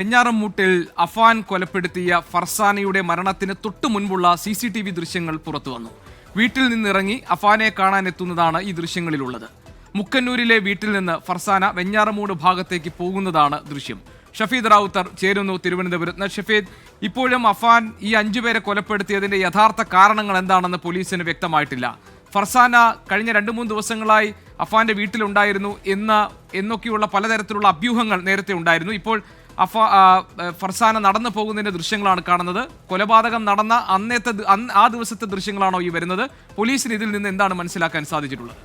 വെഞ്ഞാറമൂട്ടിൽ അഫാൻ കൊലപ്പെടുത്തിയ ഫർസാനയുടെ മരണത്തിന് തൊട്ടു മുൻപുള്ള CCTV ദൃശ്യങ്ങൾ പുറത്തുവന്നു. വീട്ടിൽ നിന്നിറങ്ങി അഫാനെ കാണാനെത്തുന്നതാണ് ഈ ദൃശ്യങ്ങളിലുള്ളത്. മുക്കന്നൂരിലെ വീട്ടിൽ നിന്ന് ഫർസാന വെഞ്ഞാറമൂട് ഭാഗത്തേക്ക് പോകുന്നതാണ് ദൃശ്യം. ഷഫീദ് റാവുത്തർ ചേരുന്നു തിരുവനന്തപുരത്ത്. ഷഫീദ്, ഇപ്പോഴും അഫാൻ ഈ 5 പേരെ കൊലപ്പെടുത്തിയതിന്റെ യഥാർത്ഥ കാരണങ്ങൾ എന്താണെന്ന് പോലീസിന് വ്യക്തമായിട്ടില്ല. ഫർസാന കഴിഞ്ഞ 2-3 ദിവസങ്ങളായി അഫാന്റെ വീട്ടിലുണ്ടായിരുന്നു എന്നൊക്കെയുള്ള പലതരത്തിലുള്ള അഭ്യൂഹങ്ങൾ നേരത്തെ ഉണ്ടായിരുന്നു. ഇപ്പോൾ ഫർസാന നടന്നു പോകുന്നതിന്റെ ദൃശ്യങ്ങളാണ് കാണുന്നത്. കൊലപാതകം നടന്ന ആ ദിവസത്തെ ദൃശ്യങ്ങളാണോ ഈ വരുന്നത്? പോലീസിന് ഇതിൽ നിന്ന് എന്താണ് മനസ്സിലാക്കാൻ സാധിച്ചിട്ടുള്ളത്?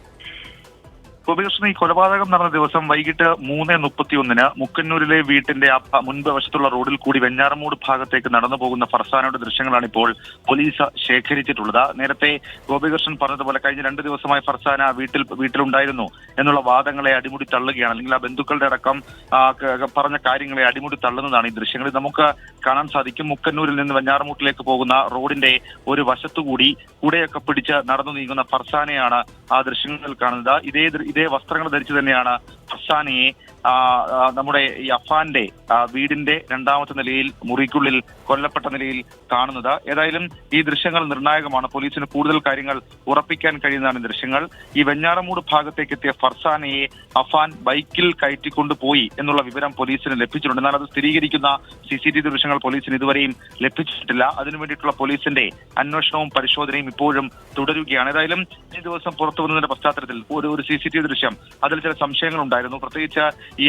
ഗോപികൃഷ്ണൻ, ഈ കൊലപാതകം നടന്ന ദിവസം വൈകിട്ട് 3:31 മുക്കന്നൂരിലെ വീട്ടിന്റെ മുൻപ് വശത്തുള്ള റോഡിൽ കൂടി വെഞ്ഞാറമൂട് ഭാഗത്തേക്ക് നടന്നു പോകുന്ന ഫർസാനയുടെ ദൃശ്യങ്ങളാണ് ഇപ്പോൾ പോലീസ് ശേഖരിച്ചിട്ടുള്ളത്. നേരത്തെ ഗോപികൃഷ്ണൻ പറഞ്ഞതുപോലെ കഴിഞ്ഞ 2 ദിവസമായി ഫർസാന വീട്ടിലുണ്ടായിരുന്നു എന്നുള്ള വാദങ്ങളെ അടിമുടി തള്ളുകയാണ്, അല്ലെങ്കിൽ ആ ബന്ധുക്കളുടെ അടക്കം പറഞ്ഞ കാര്യങ്ങളെ അടിമുടി തള്ളുന്നതാണ് ഈ ദൃശ്യങ്ങളിൽ നമുക്ക് കാണാൻ സാധിക്കും. മുക്കന്നൂരിൽ നിന്ന് വെഞ്ഞാറമൂട്ടിലേക്ക് പോകുന്ന റോഡിന്റെ ഒരു വശത്തുകൂടി കുടയൊക്കെ പിടിച്ച് നടന്നു നീങ്ങുന്ന ഫർസാനയാണ് ആ ദൃശ്യങ്ങളിൽ കാണുന്നത്. ഇതേ വസ്ത്രങ്ങൾ ധരിച്ചു തന്നെയാണ് ഫർസാനയെ നമ്മുടെ ഈ അഫാന്റെ വീടിന്റെ 2ാമത്തെ നിലയിൽ മുറിക്കുള്ളിൽ കൊല്ലപ്പെട്ട നിലയിൽ കാണുന്നത്. ഏതായാലും ഈ ദൃശ്യങ്ങൾ നിർണായകമാണ്. പോലീസിന് കൂടുതൽ കാര്യങ്ങൾ ഉറപ്പിക്കാൻ കഴിയുന്നതാണ് ദൃശ്യങ്ങൾ. ഈ വെഞ്ഞാറമൂട് ഭാഗത്തേക്ക് എത്തിയ ഫർസാനയെ അഫാൻ ബൈക്കിൽ കയറ്റിക്കൊണ്ടുപോയി എന്നുള്ള വിവരം പോലീസിന് ലഭിച്ചിട്ടുണ്ട്. എന്നാൽ അത് സ്ഥിരീകരിക്കുന്ന CCTV ദൃശ്യങ്ങൾ പോലീസിന് ഇതുവരെയും ലഭിച്ചിട്ടില്ല. അതിനു വേണ്ടിയിട്ടുള്ള പോലീസിന്റെ അന്വേഷണവും പരിശോധനയും ഇപ്പോഴും തുടരുകയാണ്. ഏതായാലും ഈ ദിവസം പുറത്തു വന്നതിന്റെ പശ്ചാത്തലത്തിൽ ഒരു CCTV ദൃശ്യം, അതിൽ ചില സംശയങ്ങൾ ഉണ്ടായിരുന്നു. പ്രത്യേകിച്ച് ഈ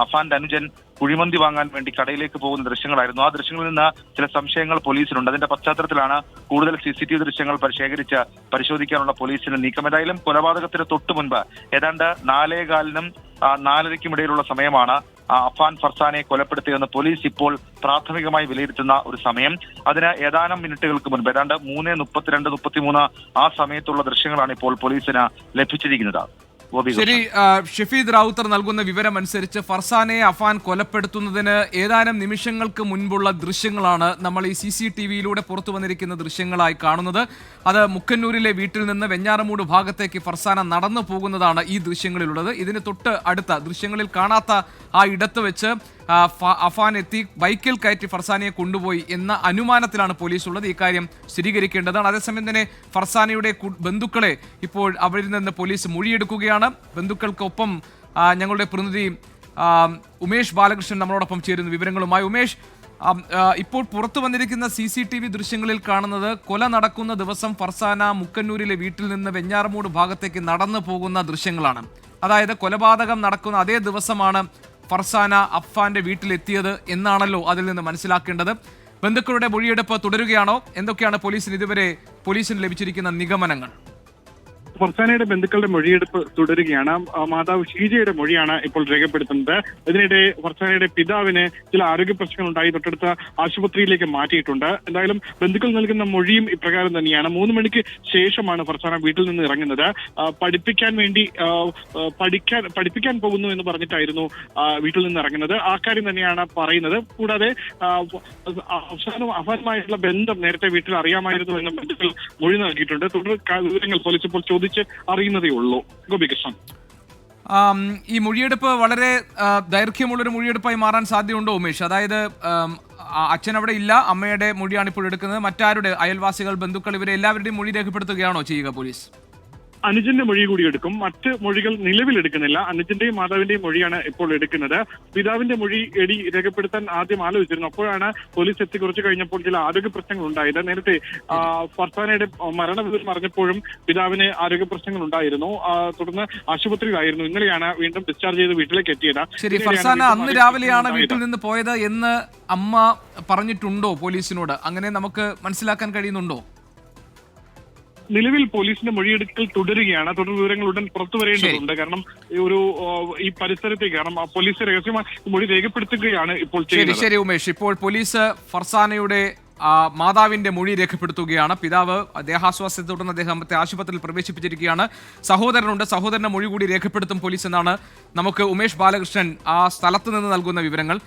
അഫാന്റെ അനുജൻ കുഴിമന്തി വാങ്ങാൻ വേണ്ടി കടയിലേക്ക് പോകുന്ന ദൃശ്യങ്ങളായിരുന്നു. ആ ദൃശ്യങ്ങളിൽ നിന്ന് ചില സംശയങ്ങൾ പോലീസിനുണ്ട്. അതിന്റെ പശ്ചാത്തലത്തിലാണ് കൂടുതൽ CCTV ദൃശ്യങ്ങൾ ശേഖരിച്ച് പരിശോധിക്കാനുള്ള പോലീസിന്റെ നീക്കം. ഏതായാലും കൊലപാതകത്തിന് തൊട്ടു മുൻപ് ഏതാണ്ട് 4:15-നും 4:30-ക്കും ഇടയിലുള്ള സമയമാണ് അഫാൻ ഫർസാനയെ കൊലപ്പെടുത്തിയതെന്ന് പോലീസ് ഇപ്പോൾ പ്രാഥമികമായി വിലയിരുത്തുന്ന ഒരു സമയം. അതിന് ഏതാനും മിനിറ്റുകൾക്ക് മുൻപ് ഏതാണ്ട് 3:32-33 ആ സമയത്തുള്ള ദൃശ്യങ്ങളാണ് ഇപ്പോൾ പോലീസിന് ലഭിച്ചിരിക്കുന്നത്. ശരി, ഷഫീദ് റാവുത്തർ നൽകുന്ന വിവരം അനുസരിച്ച് ഫർസാനയെ അഫാൻ കൊലപ്പെടുത്തുന്നതിന് ഏതാനും നിമിഷങ്ങൾക്ക് മുൻപുള്ള ദൃശ്യങ്ങളാണ് നമ്മൾ ഈ CCTVയിലൂടെ പുറത്തു വന്നിരിക്കുന്ന ദൃശ്യങ്ങളായി കാണുന്നത്. അത് മുക്കന്നൂരിലെ വീട്ടിൽ നിന്ന് വെഞ്ഞാറമൂട് ഭാഗത്തേക്ക് ഫർസാന നടന്നു പോകുന്നതാണ് ഈ ദൃശ്യങ്ങളിലുള്ളത്. ഇതിന് തൊട്ട് അടുത്ത ദൃശ്യങ്ങളിൽ കാണാത്ത ആ ഇടത്ത് വെച്ച് അഫാൻ എത്തി ബൈക്കിൽ കയറ്റി ഫർസാനയെ കൊണ്ടുപോയി എന്ന അനുമാനത്തിലാണ് പോലീസ് ഉള്ളത്. ഇക്കാര്യം സ്ഥിരീകരിക്കേണ്ടതാണ്. അതേസമയം തന്നെ ഫർസാനയുടെ ബന്ധുക്കളെ ഇപ്പോൾ അവരിൽ നിന്ന് പോലീസ് മൊഴിയെടുക്കുകയാണ്. ബന്ധുക്കൾക്കൊപ്പം ഞങ്ങളുടെ പ്രതിനിധി ഉമേഷ് ബാലകൃഷ്ണൻ നമ്മളോടൊപ്പം ചേരുന്നു വിവരങ്ങളുമായി. ഉമേഷ്, ഇപ്പോൾ പുറത്തു വന്നിരിക്കുന്ന CCTV ദൃശ്യങ്ങളിൽ കാണുന്നത് കൊല നടക്കുന്ന ദിവസം ഫർസാന മുക്കന്നൂരിലെ വീട്ടിൽ നിന്ന് വെഞ്ഞാറമൂട് ഭാഗത്തേക്ക് നടന്നു പോകുന്ന ദൃശ്യങ്ങളാണ്. അതായത് കൊലപാതകം നടക്കുന്ന അതേ ദിവസമാണ് ഫർസാന അഫാന്റെ വീട്ടിലെത്തിയത് എന്നാണല്ലോ അതിൽ നിന്ന് മനസ്സിലാക്കേണ്ടത്. ബന്ധുക്കളുടെ മൊഴിയെടുപ്പ് തുടരുകയാണോ? എന്തൊക്കെയാണ് പോലീസിന് ലഭിച്ചിരിക്കുന്ന നിഗമനങ്ങൾ? ഫർസാനയുടെ ബന്ധുക്കളുടെ മൊഴിയെടുപ്പ് തുടരുകയാണ്. മാതാവ് ഷീജയുടെ മൊഴിയാണ് ഇപ്പോൾ രേഖപ്പെടുത്തുന്നത്. ഇതിനിടെ ഫർസാനയുടെ പിതാവിന് ചില ആരോഗ്യ പ്രശ്നങ്ങൾ ഉണ്ടായി തൊട്ടടുത്ത ആശുപത്രിയിലേക്ക് മാറ്റിയിട്ടുണ്ട്. എന്തായാലും ബന്ധുക്കൾ നൽകുന്ന മൊഴിയും ഇപ്രകാരം തന്നെയാണ്. 3 മണിക്ക് ശേഷമാണ് ഫർസാന വീട്ടിൽ നിന്ന് ഇറങ്ങുന്നത്. പഠിപ്പിക്കാൻ പോകുന്നു എന്ന് പറഞ്ഞിട്ടായിരുന്നു വീട്ടിൽ നിന്ന് ഇറങ്ങുന്നത്. ആ കാര്യം തന്നെയാണ് പറയുന്നത്. കൂടാതെ അഫാനുമായിട്ടുള്ള ബന്ധം നേരത്തെ വീട്ടിൽ അറിയാമായിരുന്നു എന്ന് ബന്ധുക്കൾ മൊഴി നൽകിയിട്ടുണ്ട്. തുടർ വിവരങ്ങൾ പോലീസ് ഇപ്പോൾ അറിയുന്നതേ ഉള്ളൂ. ഗോപികൃഷ്ണൻ, ഈ മൊഴിയെടുപ്പ് വളരെ ദൈർഘ്യമുള്ളൊരു മൊഴിയെടുപ്പായി മാറാൻ സാധ്യതയുണ്ടോ ഉമേഷ്? അതായത് അച്ഛൻ അവിടെ ഇല്ല, അമ്മയുടെ മൊഴിയാണ് ഇപ്പോൾ എടുക്കുന്നത്. മറ്റാരുടെ, അയൽവാസികൾ, ബന്ധുക്കൾ, ഇവരെ എല്ലാവരുടെയും മൊഴി രേഖപ്പെടുത്തുകയാണോ ചെയ്യുക പോലീസ്? അനുജന്റെ മൊഴി കൂടി എടുക്കും. മറ്റ് മൊഴികൾ നിലവിൽ എടുക്കുന്നില്ല. അനുജന്റെയും മാതാവിന്റെയും മൊഴിയാണ് ഇപ്പോൾ എടുക്കുന്നത്. പിതാവിന്റെ മൊഴി രേഖപ്പെടുത്താൻ ആദ്യം ആലോചിച്ചിരുന്നു. അപ്പോഴാണ് പോലീസ് എത്തി കുറച്ച് കഴിഞ്ഞപ്പോൾ ചില ആരോഗ്യ പ്രശ്നങ്ങൾ ഉണ്ടായത്. നേരത്തെ ഫർസാനയുടെ മരണവിവരം അറിഞ്ഞപ്പോഴും പിതാവിന് ആരോഗ്യ പ്രശ്നങ്ങൾ ഉണ്ടായിരുന്നു. തുടർന്ന് ആശുപത്രിയിലായിരുന്നു. ഇന്നലെയാണ് വീണ്ടും ഡിസ്ചാർജ് ചെയ്ത് വീട്ടിലേക്ക് എത്തിയത്. ശരി, ഫർസാന അന്ന് രാവിലെയാണ് വീട്ടിൽ നിന്ന് പോയത് എന്ന് അമ്മ പറഞ്ഞിട്ടുണ്ടോ പോലീസിനോട്? അങ്ങനെ നമുക്ക് മനസ്സിലാക്കാൻ കഴിയുന്നുണ്ടോ? നിലവിൽ പോലീസിന്റെ മൊഴിയെടുക്കൽ തുടരുകയാണ്. തുടർ വിവരങ്ങൾ ഉടൻ പുറത്തു വരേണ്ടതുണ്ട്. കാരണം ഈ പരിസരത്തേക്ക്, കാരണം പോലീസ് രഹസ്യമായി മൊഴി രേഖപ്പെടുത്തുകയാണ് ഇപ്പോൾ ചെയ്യുന്നത്. ശരി ഉമേഷ്, ഇപ്പോൾ പോലീസ് ഫർസാനയുടെ മാതാവിന്റെ മൊഴി രേഖപ്പെടുത്തുകയാണ്. പിതാവ് ദേഹാസ്വാസ്ഥ്യത്തെ തുടർന്ന് അദ്ദേഹത്തെ ആശുപത്രിയിൽ പ്രവേശിപ്പിച്ചിരിക്കുകയാണ്. സഹോദരനുണ്ട്, സഹോദരന്റെ മൊഴി കൂടി രേഖപ്പെടുത്തും പോലീസ് എന്നാണ് നമുക്ക് ഉമേഷ് ബാലകൃഷ്ണൻ ആ സ്ഥലത്ത് നിന്ന് നൽകുന്ന വിവരങ്ങൾ.